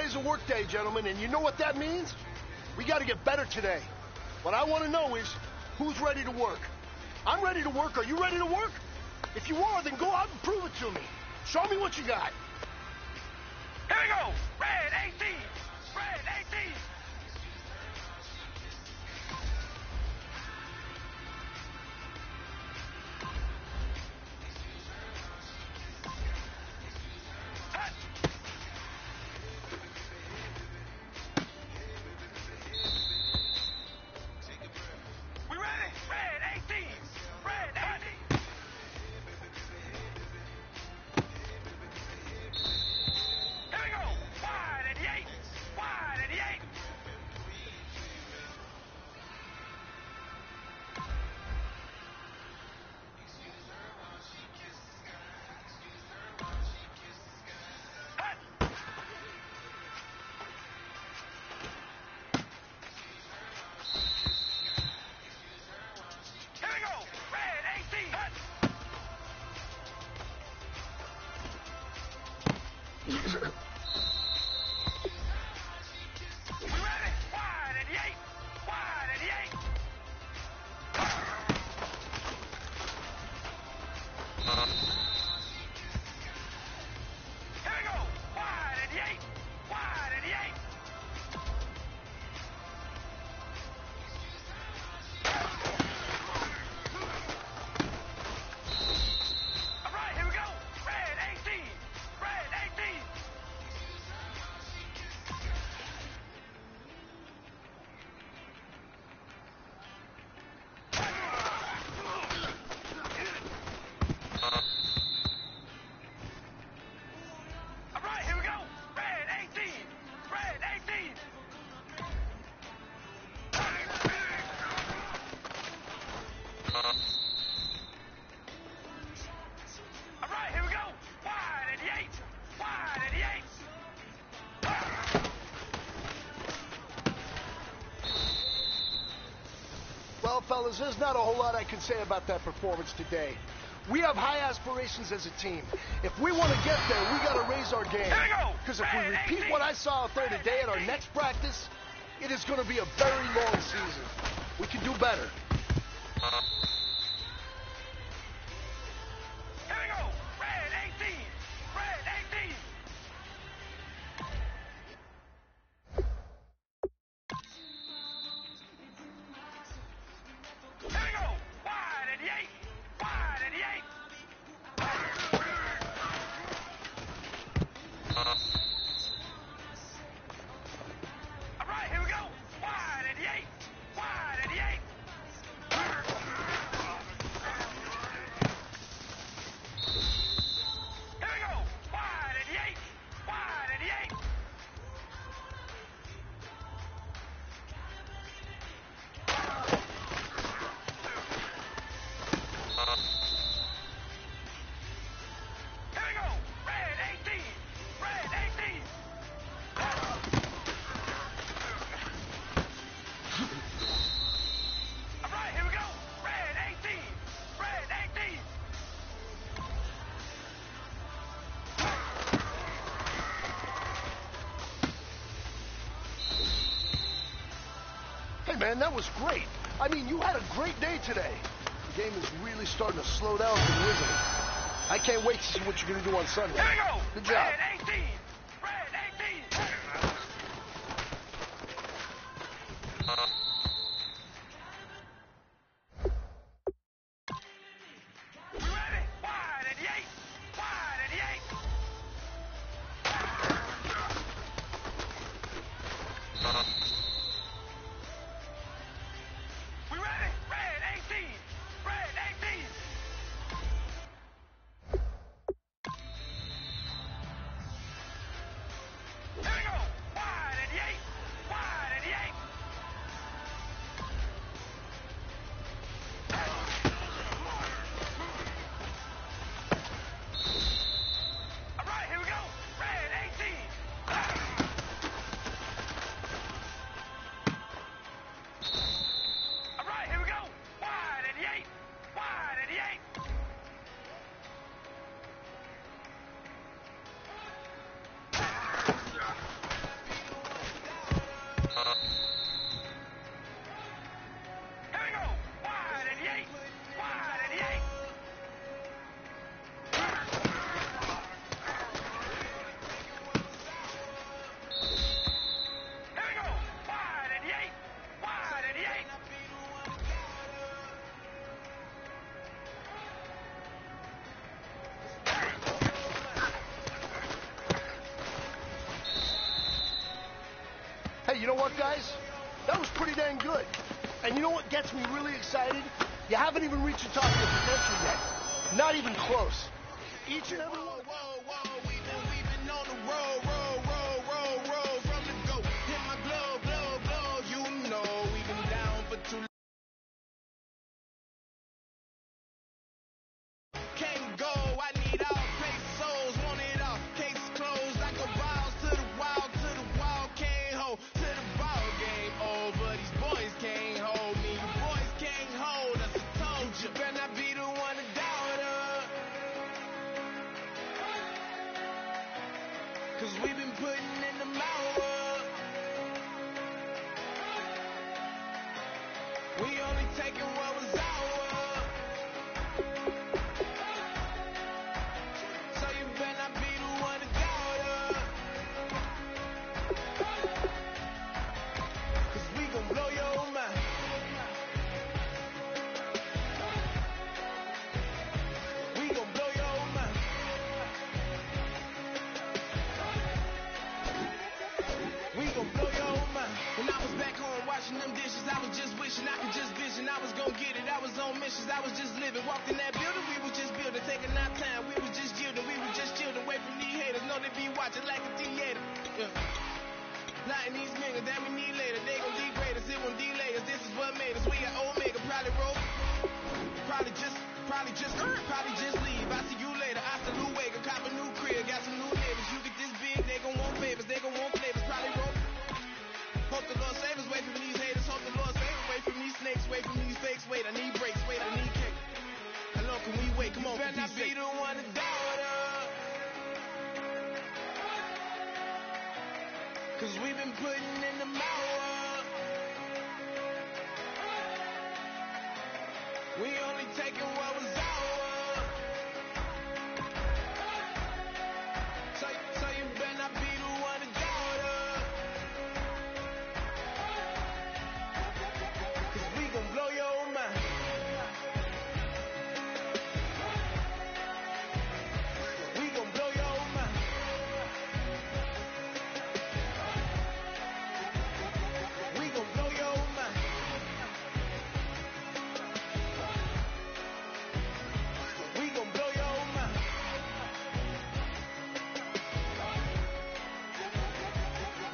Today's a work day, gentlemen, and you know what that means? We gotta get better today. What I want to know is, who's ready to work? I'm ready to work. Are you ready to work? If you are, then go out and prove it to me. Show me what you got. Here we go! Red 18! Red 18! Well, fellas, there's not a whole lot I can say about that performance today. We have high aspirations as a team. If we want to get there, we got to raise our game. Because if we repeat what I saw out there today at our next practice, it is going to be a very long season. We can do better. Man, that was great. I mean, you had a great day today. The game is really starting to slow down for you, isn't it? I can't wait to see what you're going to do on Sunday. Here we go! Good job. Red 18! Red 18! We ready? Wide at the 8! Wide at the 8! We ready? Red 18! Red 18! what, guys? That was pretty dang good. And you know what gets me really excited? You haven't even reached the top of your potential yet. Not even close. Each and every one. We've been on the road from the go. Hit my glove, you know we've been down for too long. Can't go, I need all pesos, want it all. Case closed, I go balls to the wall, can't hold to the ball game over. These boys can't hold me, you boys can't hold us. I told you, better not be the one to doubt us. 'Cause we've been putting in the mouth. We only taking what was ours. So you better not be the one to doubt us. 'Cause we gon' blow your mind. We gon' blow your mind. We gon' blow your mind. When I was back home washing them dishes, I was just wishing I could just vision. I was gon' get it. I was on missions. I was just living. Walked in that building, we was just building. Taking our time, we was just yielding. We was just chilling. Away from these haters. Know they be watching like a theater. Yeah. Plotting these niggas that we need later. They gon' degrade us. It won't delay us. This is what made us. We got Omega. Probably roll. Probably just leave. I see you later. I salute Wake. Cop a new crib. Got some new neighbors. You get this big, they gon' want favors. They gon' want flavors. Probably roll. Hope the Lord save us. Wait from these haters. Hope the Lord save us. Wait from these snakes. Wait from these fakes. Wait, I need breaks. Wait, I need cake. How long can we wait? Come on, better not be the one to doubt us. 'Cause we've been putting in the mouth. We only taking what was ours. So you better not be the one to doubt us. 'Cause we gon' blow your mind. We gon' blow your mind. We gon' blow your mind. We gon' blow your mind.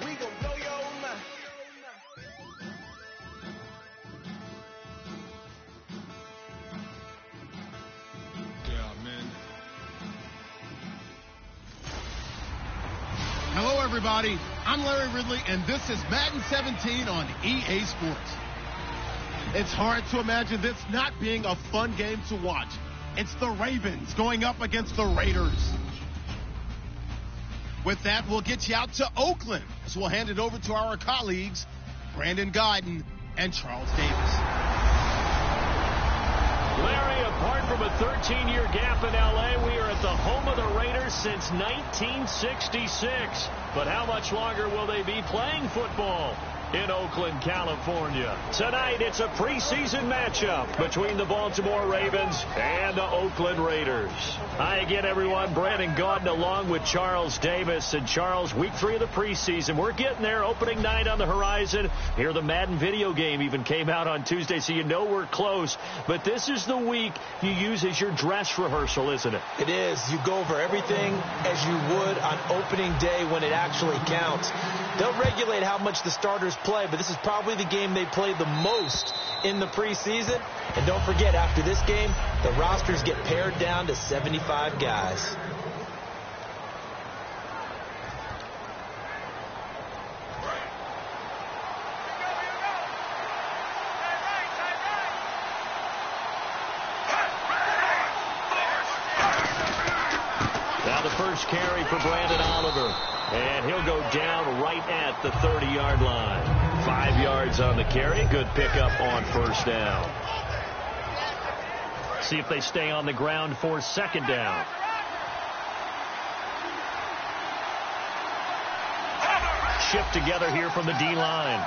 We gon' blow your mind. Yeah, man. Hello, everybody. I'm Larry Ridley, and this is Madden 17 on EA Sports. It's hard to imagine this not being a fun game to watch. It's the Ravens going up against the Raiders. With that, we'll get you out to Oakland, so we'll hand it over to our colleagues, Brandon Godden and Charles Davis. Larry, apart from a 13-year gap in L.A., we are at the home of the Raiders since 1966. But how much longer will they be playing football in Oakland, California? Tonight, it's a preseason matchup between the Baltimore Ravens and the Oakland Raiders. Hi again, everyone. Brandon Gaudin along with Charles Davis. And Charles, week 3 of the preseason. We're getting there. Opening night on the horizon. Here, the Madden video game even came out on Tuesday, so you know we're close. But this is the week you use as your dress rehearsal, isn't it? It is. You go over everything as you would on opening day when it actually counts. They'll regulate how much the starters play, but this is probably the game they play the most in the preseason. And don't forget, after this game, the rosters get pared down to 75 guys. Now the first carry for Brandon Oliver. And he'll go down right at the 30-yard line. 5 yards on the carry. Good pickup on first down. See if they stay on the ground for second down. Shift together here from the D-line.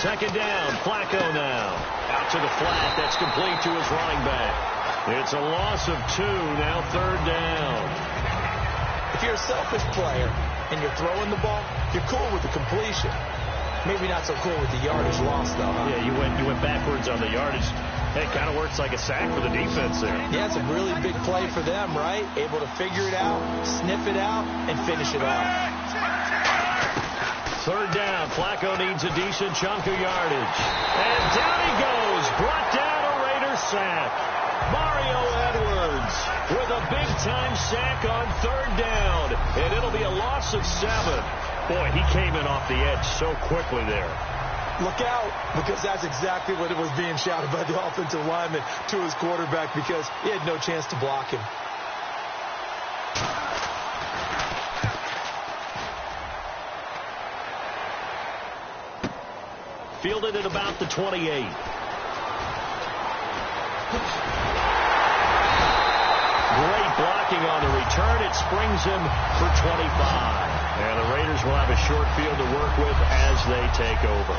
Second down. Flacco now. Out to the flat. That's complete to his running back. It's a loss of 2. Now third down. If you're a selfish player and you're throwing the ball, you're cool with the completion. Maybe not so cool with the yardage loss, though, huh? Yeah, you went backwards on the yardage. It kind of works like a sack for the defense there. Yeah, it's a really big play for them, right? Able to figure it out, sniff it out, and finish it off. Third down. Flacco needs a decent chunk of yardage. And down he goes. Brought down a Raider sack. Mario Edwards with a big-time sack on third down. And it'll be a loss of 7. Boy, he came in off the edge so quickly there. Look out, because that's exactly what it was being shouted by the offensive lineman to his quarterback, because he had no chance to block him. Fielded at about the 28. Great blocking on the return. It springs him for 25. And the Raiders will have a short field to work with as they take over.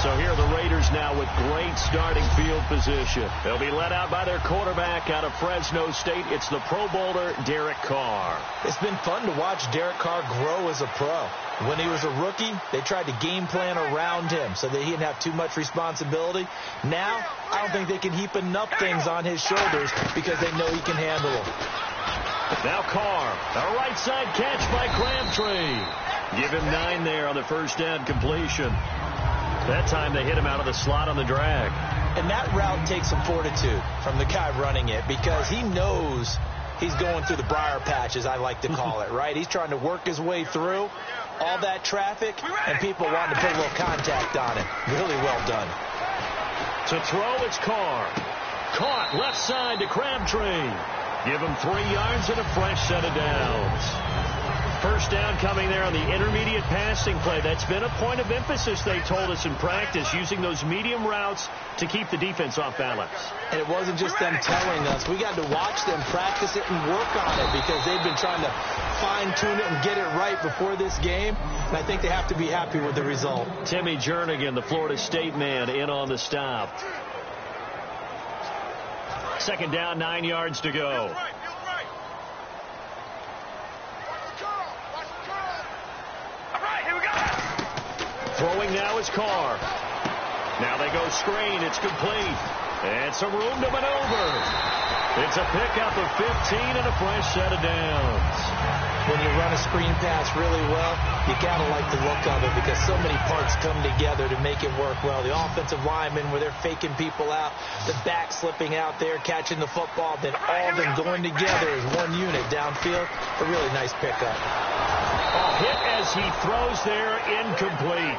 So here are the Raiders now with great starting field position. They'll be led out by their quarterback out of Fresno State. It's the Pro Bowler, Derek Carr. It's been fun to watch Derek Carr grow as a pro. When he was a rookie, they tried to game plan around him so that he didn't have too much responsibility. Now, I don't think they can heap enough things on his shoulders because they know he can handle them. Now Carr, a right side catch by Crabtree. Give him 9 there on the first down completion. That time they hit him out of the slot on the drag. And that route takes some fortitude from the guy running it, because he knows he's going through the briar patch, as I like to call it, right? He's trying to work his way through all that traffic and people wanting to put a little contact on him. Really well done. To throw, it's Carr. Caught left side to Crabtree. Give him 3 yards and a fresh set of downs. First down coming there on the intermediate passing play. That's been a point of emphasis, they told us in practice, using those medium routes to keep the defense off balance. And it wasn't just them telling us. We got to watch them practice it and work on it, because they've been trying to fine-tune it and get it right before this game. And I think they have to be happy with the result. Timmy Jernigan, the Florida State man, in on the stop. Second down, 9 yards to go. Throwing now is Carr. Now they go screen. It's complete. And some room to maneuver. It's a pickup of 15 and a fresh set of downs. When you run a screen pass really well, you got to like the look of it, because so many parts come together to make it work well. The offensive linemen, where they're faking people out, the back slipping out there, catching the football, then all of them going together as one unit downfield. A really nice pickup. Hit as he throws there, incomplete.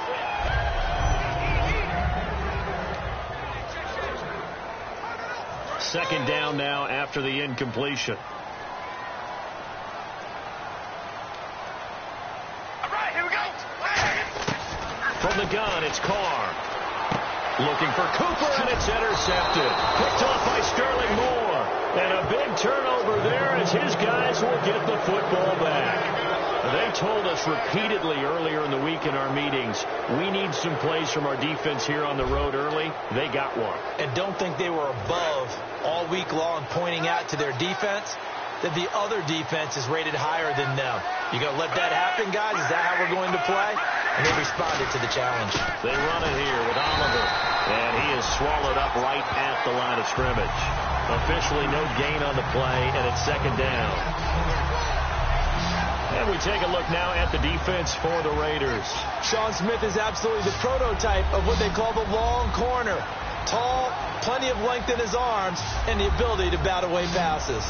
Second down now after the incompletion. All right, here we go. From the gun, it's Carr. Looking for Cooper, and it's intercepted. Picked off by Sterling Moore. And a big turnover there as his guys will get the football back. They told us repeatedly earlier in the week in our meetings, we need some plays from our defense here on the road early. They got one. And don't think they were above all week long, pointing out to their defense that the other defense is rated higher than them. You going to let that happen, guys? Is that how we're going to play? And they responded to the challenge. They run it here with Oliver. And he is swallowed up right at the line of scrimmage. Officially no gain on the play, and it's second down. And we take a look now at the defense for the Raiders. Sean Smith is absolutely the prototype of what they call the long corner. Tall, plenty of length in his arms, and the ability to bat away passes.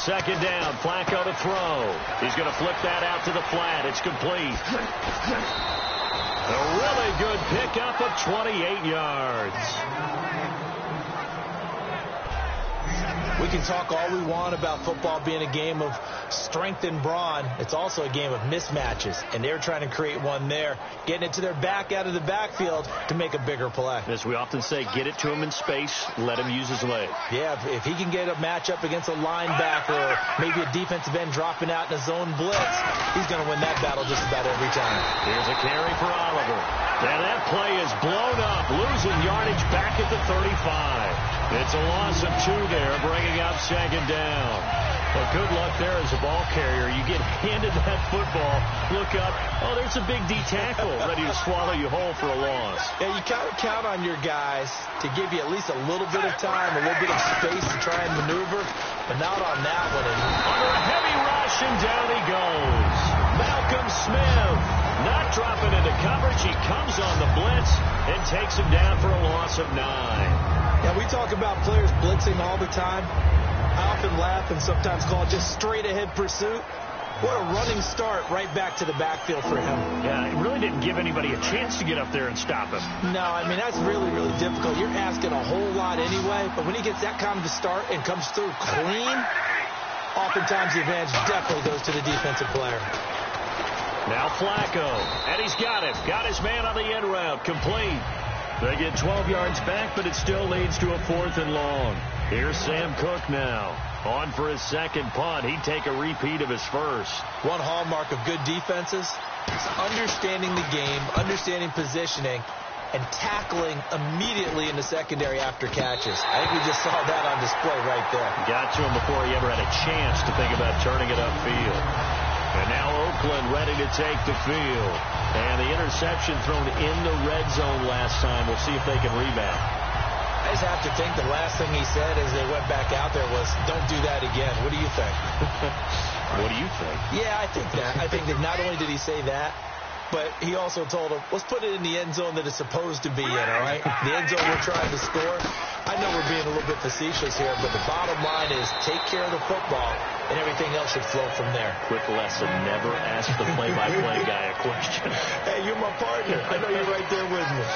second down. Flacco to throw. He's going to flip that out to the flat. It's complete. A really good pickup of 28 yards. We can talk all we want about football being a game of strength and brawn. It's also a game of mismatches, and they're trying to create one there, getting it to their back out of the backfield to make a bigger play. As we often say, get it to him in space, let him use his leg. Yeah, if he can get a matchup against a linebacker or maybe a defensive end dropping out in a zone blitz, he's going to win that battle just about every time. Here's a carry for Oliver. And that play is blown up, losing yardage back at the 35. It's a loss of 2 there, bringing up second down. But good luck there as a ball carrier. You get handed that football, look up, oh, there's a big D tackle ready to swallow you whole for a loss. Yeah, you kind of count on your guys to give you at least a little bit of time, a little bit of space to try and maneuver, but not on that one. Under a heavy rush, and down he goes. Malcolm Smith not dropping into coverage. He comes on the blitz and takes him down for a loss of 9. Yeah, we talk about players blitzing all the time. I often laugh and sometimes call it just straight-ahead pursuit. What a running start right back to the backfield for him. Yeah, it really didn't give anybody a chance to get up there and stop him. No, I mean, that's really, really difficult. You're asking a whole lot anyway, but when he gets that kind of a start and comes through clean, oftentimes the advantage definitely goes to the defensive player. Now Flacco, and he's got it. Got his man on the end route, complete. They get 12 yards back, but it still leads to a 4th and long. Here's Sam Cook now. On for his second punt. He'd take a repeat of his first. One hallmark of good defenses is understanding the game, understanding positioning, and tackling immediately in the secondary after catches. I think we just saw that on display right there. Got to him before he ever had a chance to think about turning it upfield. And now Oakland ready to take the field. And the interception thrown in the red zone last time. We'll see if they can rebound. I just have to think the last thing he said as they went back out there was, don't do that again. What do you think? What do you think? Yeah, I think that. I think that not only did he say that, but he also told him, let's put it in the end zone that it's supposed to be in, all right? The end zone we're trying to score. I know we're being a little bit facetious here, but the bottom line is take care of the football, and everything else should flow from there. Quick lesson, never ask the play-by-play guy a question. Hey, you're my partner. I know you're right there with me.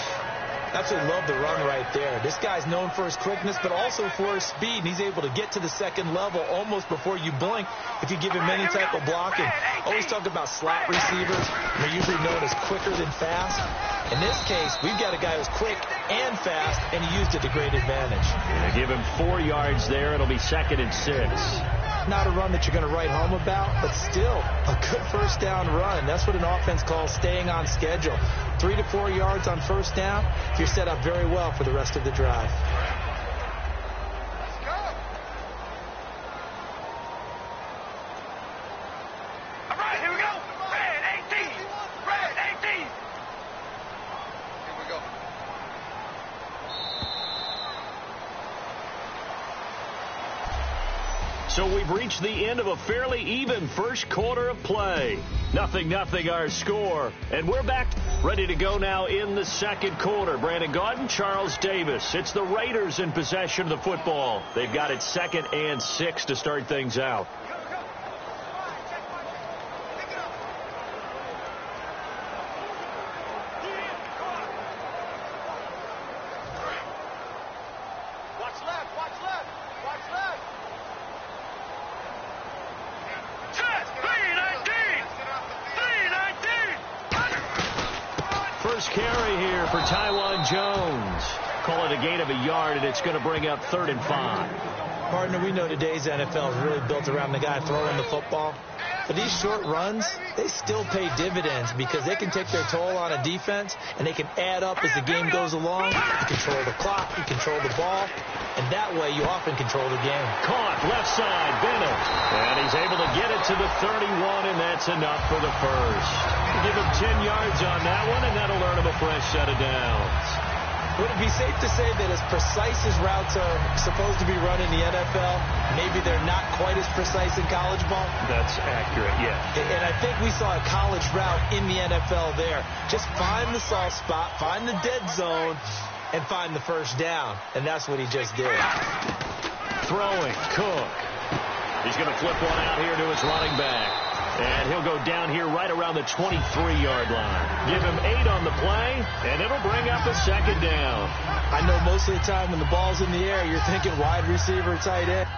Absolutely love the run right there. This guy's known for his quickness, but also for his speed. And he's able to get to the second level almost before you blink if you give him any type of blocking. Always talk about slot receivers. They're usually known as quicker than fast. In this case, we've got a guy who's quick and fast, and he used it to great advantage. They give him 4 yards there. It'll be 2nd and 6. Not a run that you're going to write home about, but still a good first down run. That's what an offense calls staying on schedule. 3 to 4 yards on first down, you're set up very well for the rest of the drive. Let's go. All right, here we go. Red 18. Red 18. Here we go. So we've reached the end of a fairly even first quarter of play. 0-0 our score. And we're back ready to go now in the second quarter. Brandon Gaudin, Charles Davis. It's the Raiders in possession of the football. They've got it 2nd and 6 to start things out. Call it a gain of a yard, and it's going to bring up 3rd and 5. Partner, we know today's NFL is really built around the guy throwing the football. But these short runs, they still pay dividends because they can take their toll on a defense, and they can add up as the game goes along. You control the clock, you control the ball, and that way you often control the game. Caught, left side, Bennett. And he's able to get it to the 31, and that's enough for the first. Give him 10 yards on that one, and that'll earn him a fresh set of downs. Would it be safe to say that as precise as routes are supposed to be run in the NFL, maybe they're not quite as precise in college ball? That's accurate, yeah. And I think we saw a college route in the NFL there. Just find the soft spot, find the dead zone, and find the first down. And that's what he just did. Throwing, Cook. He's going to flip one out here to his running back. And he'll go down here right around the 23-yard line. Give him 8 on the play, and it'll bring up a second down. I know most of the time when the ball's in the air, you're thinking wide receiver, tight end.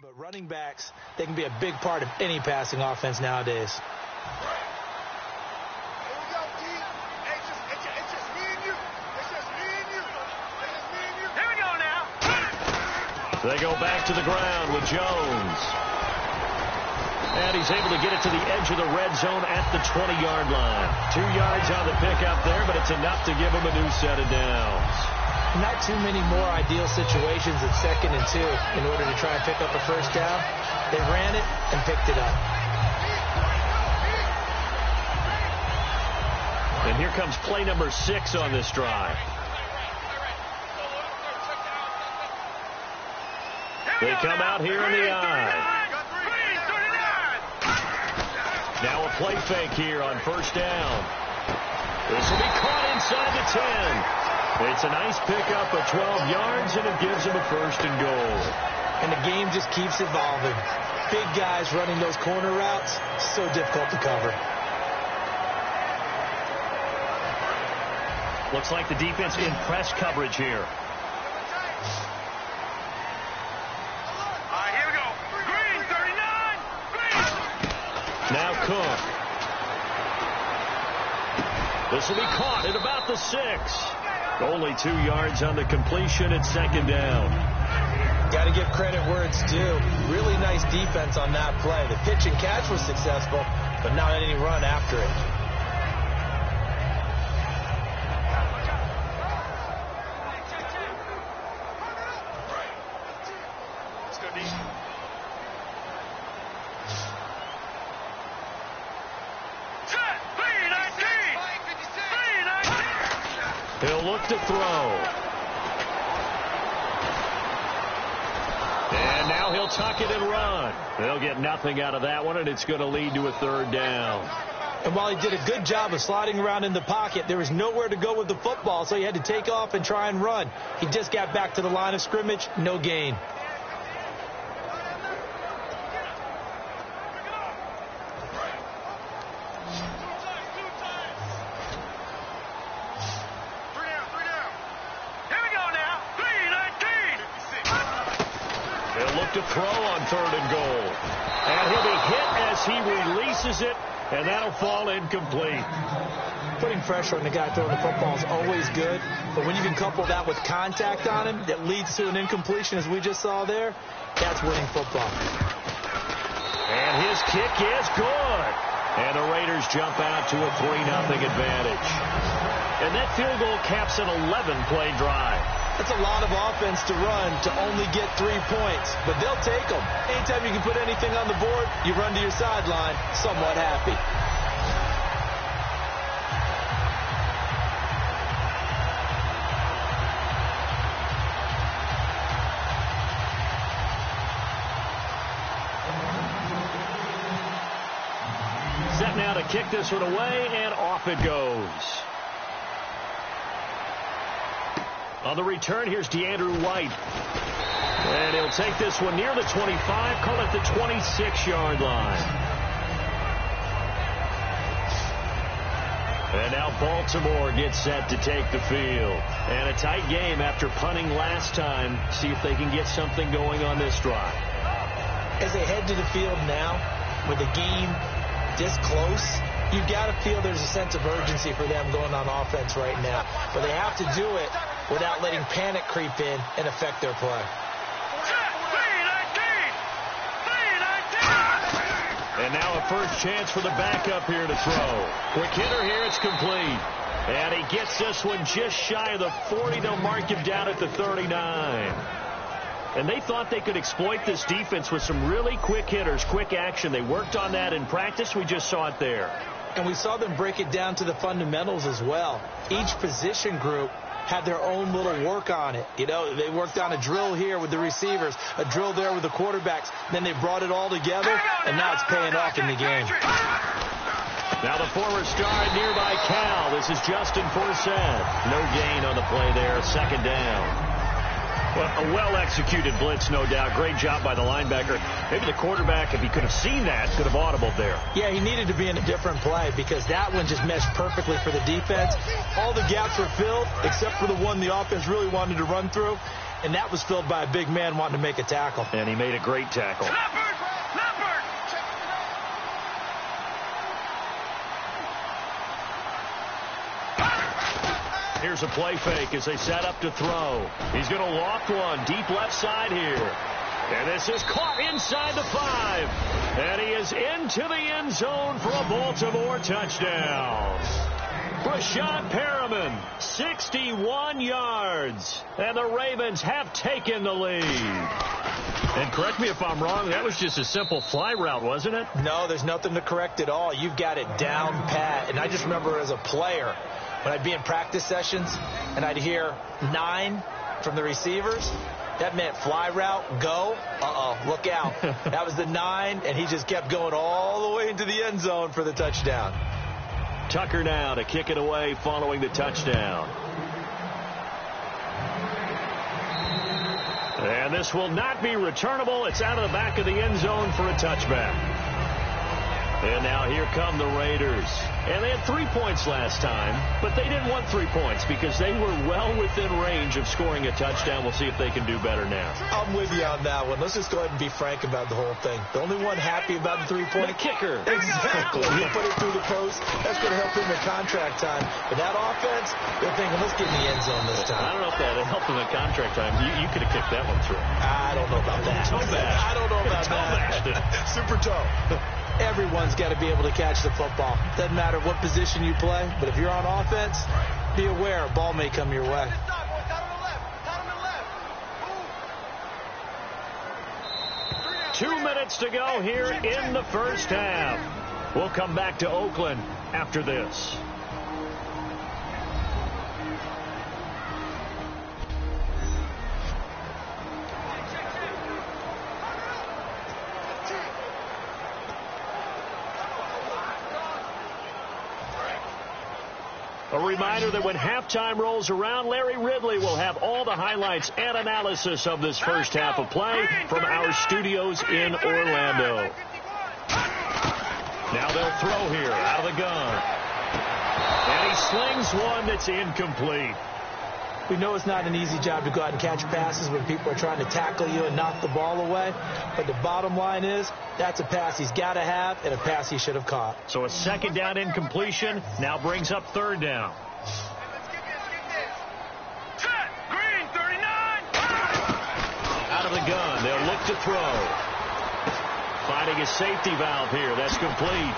But running backs, they can be a big part of any passing offense nowadays. Here we go, D. Hey, it's just me and you. It's just me and you. It's just me and you. Here we go now. They go back to the ground with Jones. And he's able to get it to the edge of the red zone at the 20-yard line. 2 yards on the pickup there, but it's enough to give him a new set of downs. Not too many more ideal situations at 2nd and 2 in order to try and pick up a first down. They ran it and picked it up. And here comes play number 6 on this drive. They come out here in the eye. Now a play fake here on first down. This will be caught inside the 10. It's a nice pickup of 12 yards, and it gives him a 1st and goal. And the game just keeps evolving. Big guys running those corner routes, so difficult to cover. Looks like the defense in press coverage here. Here we go. Green, 39. Green. Now Cook. This will be caught at about the 6. Only 2 yards on the completion at 2nd down. Got to give credit where it's due. Really nice defense on that play. The pitch and catch was successful, but not any run after it. Let's go, D. He'll look to throw. And now he'll tuck it and run. They'll get nothing out of that one, and it's going to lead to a 3rd down. And while he did a good job of sliding around in the pocket, there was nowhere to go with the football, so he had to take off and try and run. He just got back to the line of scrimmage, no gain. To throw on 3rd and goal. And he'll be hit as he releases it, and that'll fall incomplete. Putting pressure on the guy throwing the football is always good, but when you can couple that with contact on him that leads to an incompletion, as we just saw there, that's winning football. And his kick is good. And the Raiders jump out to a 3-0 advantage. And that field goal caps an 11-play drive. That's a lot of offense to run to only get 3 points, but they'll take them. Anytime you can put anything on the board, you run to your sideline somewhat happy. Set now to kick this one away, and off it goes. On the return, here's DeAndrew White. And he'll take this one near the 25, call it the 26-yard line. And now Baltimore gets set to take the field. And a tight game after punting last time. See if they can get something going on this drive. As they head to the field now, with the game this close, you've got to feel there's a sense of urgency for them going on offense right now. But they have to do it without letting panic creep in and affect their play. And now a first chance for the backup here to throw. Quick hitter here, it's complete. And he gets this one just shy of the 40. They'll mark him down at the 39. And they thought they could exploit this defense with some really quick hitters, quick action. They worked on that in practice. We just saw it there. And we saw them break it down to the fundamentals as well. Each position group had their own little work on it. You know, they worked on a drill here with the receivers, a drill there with the quarterbacks. Then they brought it all together, and now it's paying off in the game. Now the former star at nearby Cal. This is Justin Forsett. No gain on the play there. Second down. Well, a well-executed blitz, no doubt. Great job by the linebacker. Maybe the quarterback, if he could have seen that, could have audibled there. Yeah, he needed to be in a different play because that one just meshed perfectly for the defense. All the gaps were filled except for the one the offense really wanted to run through, and that was filled by a big man wanting to make a tackle. And he made a great tackle. Here's a play fake as they set up to throw. He's going to loft one deep left side here. And this is caught inside the 5. And he is into the end zone for a Baltimore touchdown. Brashad Perriman, 61 yards. And the Ravens have taken the lead. And correct me if I'm wrong, that was just a simple fly route, wasn't it? No, there's nothing to correct at all. You've got it down pat. And I just remember as a player, when I'd be in practice sessions and I'd hear 9 from the receivers, that meant fly route, go, look out. That was the 9, and he just kept going all the way into the end zone for the touchdown. Tucker now to kick it away following the touchdown. And this will not be returnable. It's out of the back of the end zone for a touchback. And now here come the Raiders. And they had 3 points last time, but they didn't want 3 points because they were well within range of scoring a touchdown. We'll see if they can do better now. I'm with you on that one. Let's just go ahead and be frank about the whole thing. The only one happy about the 3-point kicker. Exactly. He'll put it through the post. That's going to help him in contract time. But that offense, they're thinking, let's get in the end zone this time. I don't know if that helped him in contract time. You could have kicked that one through. I don't know about that. I don't know about that. Super toe. Everyone's got to be able to catch the football. Doesn't matter what position you play, but if you're on offense, be aware a ball may come your way. Two minutes to go here in the first half. We'll come back to Oakland after this. A reminder that when halftime rolls around, Larry Ridley will have all the highlights and analysis of this first half of play from our studios in Orlando. Now they'll throw here out of the gun. And he slings one that's incomplete. We know it's not an easy job to go out and catch passes when people are trying to tackle you and knock the ball away. But the bottom line is, that's a pass he's got to have and a pass he should have caught. So a second down incompletion now brings up third down. Green, 39. Out of the gun, they'll look to throw. finding his safety valve here. That's complete.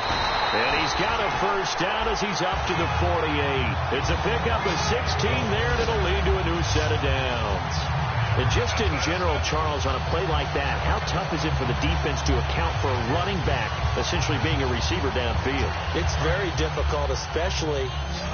And he's got a first down as he's up to the 48. It's a pickup of 16 there, and it'll lead to a new set of downs. And just in general, Charles, on a play like that, how tough is it for the defense to account for a running back essentially being a receiver downfield? It's very difficult, especially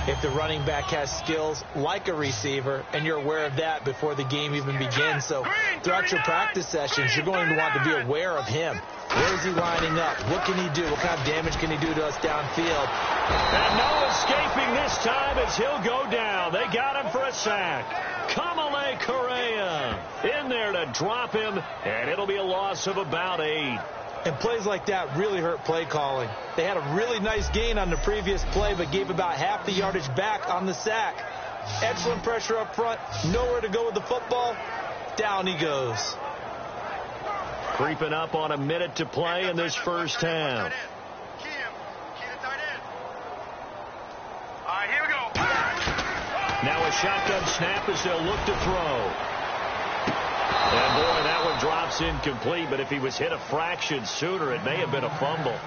if the running back has skills like a receiver, and you're aware of that before the game even begins. So throughout your practice sessions, you're going to want to be aware of him. Where is he lining up? What can he do? What kind of damage can he do to us downfield? And no escaping this time as he'll go down. They got him for a sack. Kamale Correa in there to drop him, and it'll be a loss of about 8. And plays like that really hurt play calling. They had a really nice gain on the previous play, but gave about half the yardage back on the sack. Excellent pressure up front. Nowhere to go with the football. Down he goes. Creeping up on a minute to play in this first half. All right, here we go. Now a shotgun snap as they'll look to throw. And boy, that one drops incomplete, but if he was hit a fraction sooner, it may have been a fumble.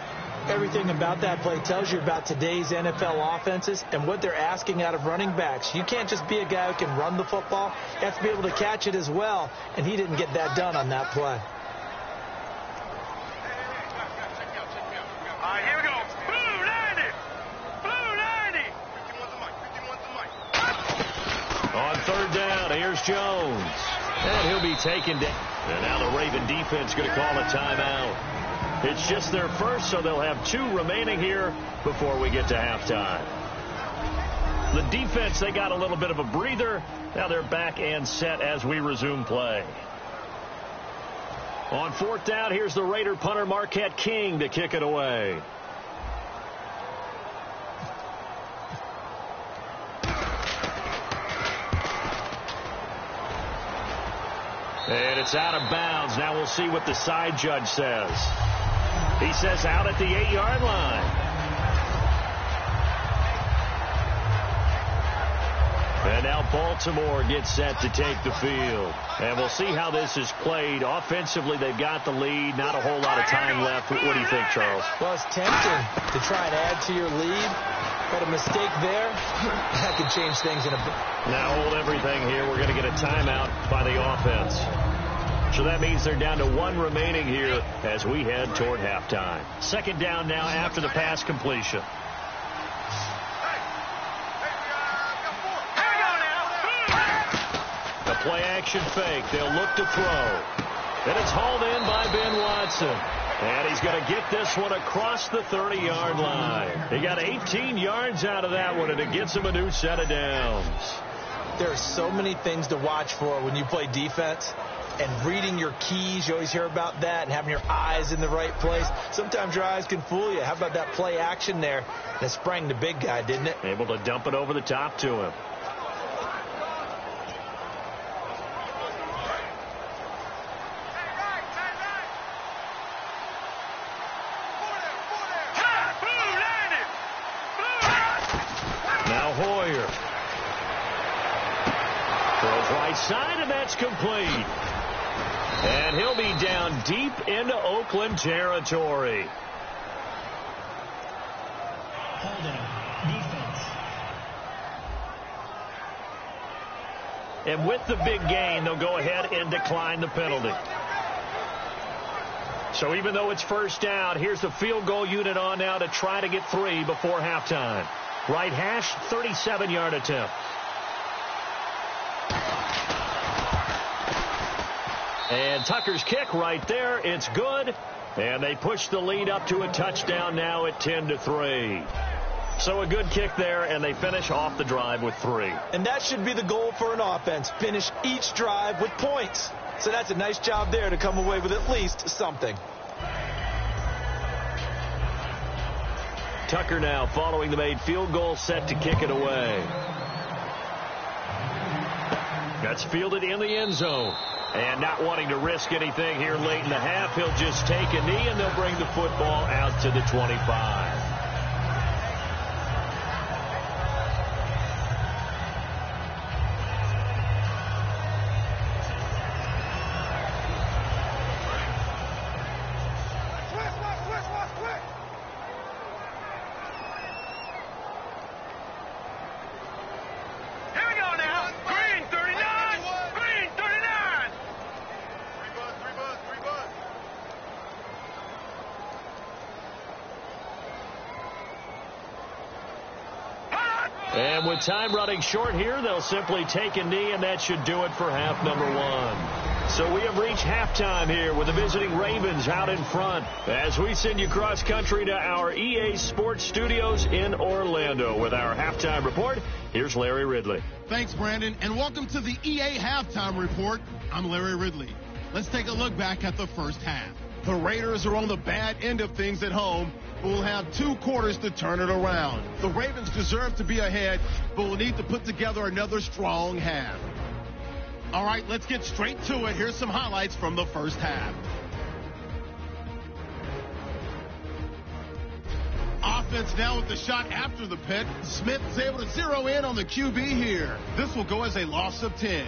Everything about that play tells you about today's NFL offenses and what they're asking out of running backs. You can't just be a guy who can run the football. You have to be able to catch it as well, and he didn't get that done on that play. All right, here we go. Blue 90. Blue 90. On third down, here's Jones. And he'll be taken down. And now the Raven defense going to call a timeout. It's just their first, so they'll have 2 remaining here before we get to halftime. The defense, they got a little bit of a breather. Now they're back and set as we resume play. On fourth down, here's the Raider punter Marquette King to kick it away. And it's out of bounds. Now we'll see what the side judge says. He says out at the 8-yard line. And now Baltimore gets set to take the field. And we'll see how this is played. Offensively, they've got the lead. Not a whole lot of time left. What do you think, Charles? Well, it's tempting to try and add to your lead. But a mistake there, that could change things in a bit. Now hold everything here. We're going to get a timeout by the offense. So that means they're down to 1 remaining here as we head toward halftime. Second down now after the pass completion. The play action fake. They'll look to throw. And it's hauled in by Ben Watson. And he's going to get this one across the 30-yard line. He got 18 yards out of that one, and it gets him a new set of downs. There are so many things to watch for when you play defense. And reading your keys, you always hear about that, and having your eyes in the right place. Sometimes your eyes can fool you. How about that play action there that sprang the big guy, didn't it? Able to dump it over the top to him. Now Hoyer. Throws right side, and that's complete. And he'll be down deep into Oakland territory. And with the big gain, they'll go ahead and decline the penalty. So even though it's first down, here's the field goal unit on now to try to get 3 before halftime. Right hash, 37-yard attempt. And Tucker's kick right there. It's good. And they push the lead up to a touchdown now at 10-3. So a good kick there, and they finish off the drive with 3. And that should be the goal for an offense. Finish each drive with points. So that's a nice job there to come away with at least something. Tucker now following the made field goal, set to kick it away. That's fielded in the end zone. And not wanting to risk anything here late in the half, he'll just take a knee, and they'll bring the football out to the 25. Here we go now. Green 39. Green 39. Three buzz. And with time running short here, they'll simply take a knee, and that should do it for half number one. So we have reached halftime here with the visiting Ravens out in front as we send you cross-country to our EA Sports Studios in Orlando with our halftime report. Here's Larry Ridley. Thanks, Brandon, and welcome to the EA Halftime Report. I'm Larry Ridley. Let's take a look back at the first half. The Raiders are on the bad end of things at home, but will have 2 quarters to turn it around. The Ravens deserve to be ahead, but will need to put together another strong half. All right, let's get straight to it. Here's some highlights from the first half. Offense now with the shot after the pick. Smith is able to zero in on the QB here. This will go as a loss of 10.